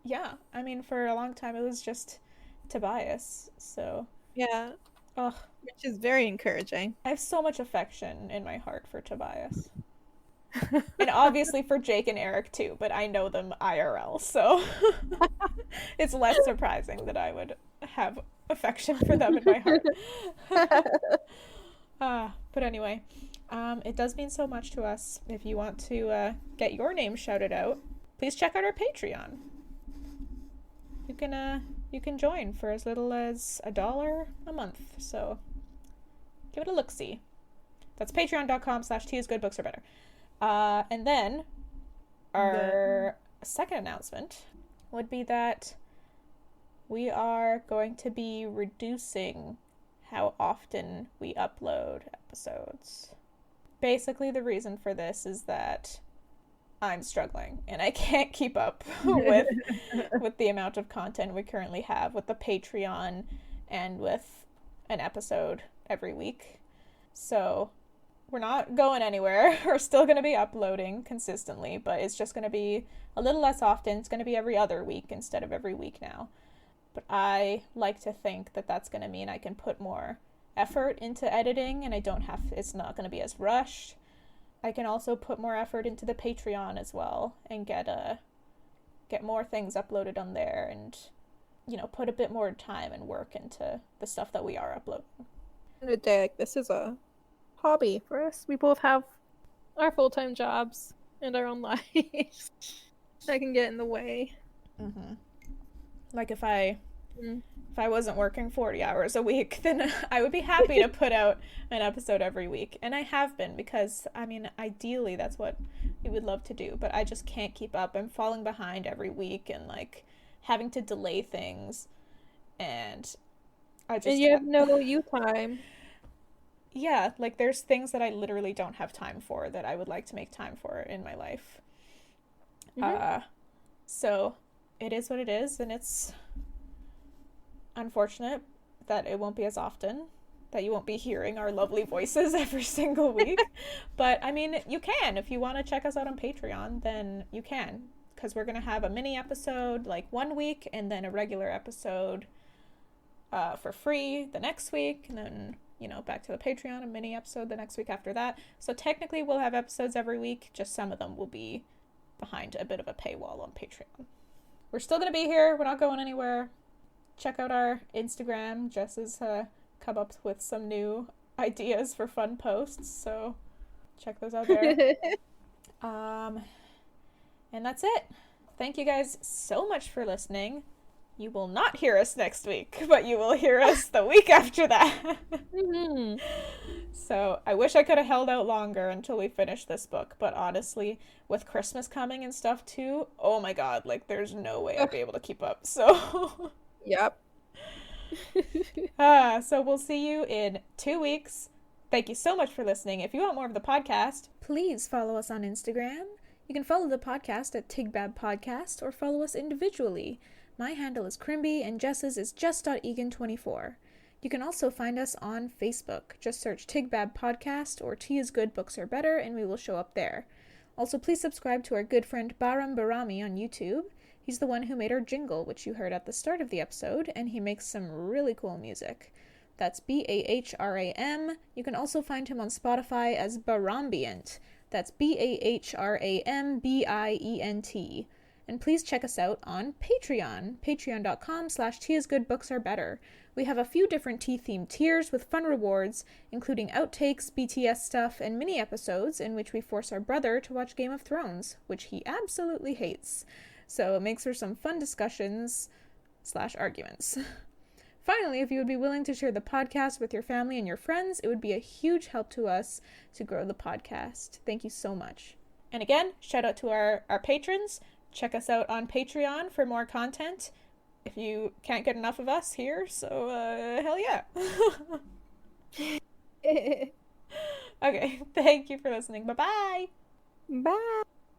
Yeah. I mean, for a long time, it was just Tobias, so... Yeah. Ugh. Which is very encouraging. I have so much affection in my heart for Tobias. And obviously for Jake and Eric too, but I know them IRL, so it's less surprising that I would have affection for them in my heart. But But anyway, it does mean so much to us. If you want to get your name shouted out, please check out our Patreon. You can join for as little as $1 a month. So give it a look-see. That's patreon.com/TISGoodBooksAreBetter. And then our second announcement would be that we are going to be reducing how often we upload episodes. Basically, the reason for this is that I'm struggling and I can't keep up with the amount of content we currently have with the Patreon and with an episode every week. So we're not going anywhere. We're still going to be uploading consistently, but it's just going to be a little less often. It's going to be every other week instead of every week now. But I like to think that that's going to mean I can put more effort into editing and it's not going to be as rushed. I can also put more effort into the Patreon as well and get more things uploaded on there and, put a bit more time and work into the stuff that we are uploading. In a day, this is a hobby for us. We both have our full-time jobs and our own lives. That can get in the way. Mm-hmm. Like if I wasn't working 40 hours a week, then I would be happy to put out an episode every week. And I have been because, ideally that's what we would love to do. But I just can't keep up. I'm falling behind every week and, having to delay things. And I just... And you have no you time. Yeah, there's things that I literally don't have time for that I would like to make time for in my life. Mm-hmm. So it is what it is, and it's unfortunate that it won't be as often, that you won't be hearing our lovely voices every single week. But, you can. If you want to check us out on Patreon, then you can. Because we're going to have a mini episode, 1 week, and then a regular episode for free the next week, and then, back to the Patreon, a mini episode the next week after that. So technically we'll have episodes every week, just some of them will be behind a bit of a paywall on Patreon. We're still going to be here. We're not going anywhere. Check out our Instagram. Jess has come up with some new ideas for fun posts, so check those out there. And that's it. Thank you guys so much for listening. You will not hear us next week, but you will hear us the week after that. Mm-hmm. So I wish I could have held out longer until we finish this book, but honestly, with Christmas coming and stuff too, oh my god, there's no way I'd be able to keep up. So yep. So we'll see you in 2 weeks. Thank you so much for listening. If you want more of the podcast, please follow us on Instagram. You can follow the podcast at TIGBAB Podcast or follow us individually. My handle is Crimby and Jess's is just.egan24. You can also find us on Facebook. Just search TIGBAB Podcast or Tea is Good, Books Are Better, and we will show up there. Also, please subscribe to our good friend Bahrami on YouTube. He's the one who made our jingle, which you heard at the start of the episode, and he makes some really cool music. That's Bahram. You can also find him on Spotify as Bahrambient. That's Bahrambient. And please check us out on Patreon, patreon.com/TISGoodBooksAreBetter. We have a few different tea-themed tiers with fun rewards, including outtakes, BTS stuff, and mini-episodes in which we force our brother to watch Game of Thrones, which he absolutely hates. So it makes for some fun discussions/arguments. Finally, if you would be willing to share the podcast with your family and your friends, it would be a huge help to us to grow the podcast. Thank you so much. And again, shout out to our patrons. Check us out on Patreon for more content if you can't get enough of us here, so hell yeah. Okay, thank you for listening. Bye-bye. Bye.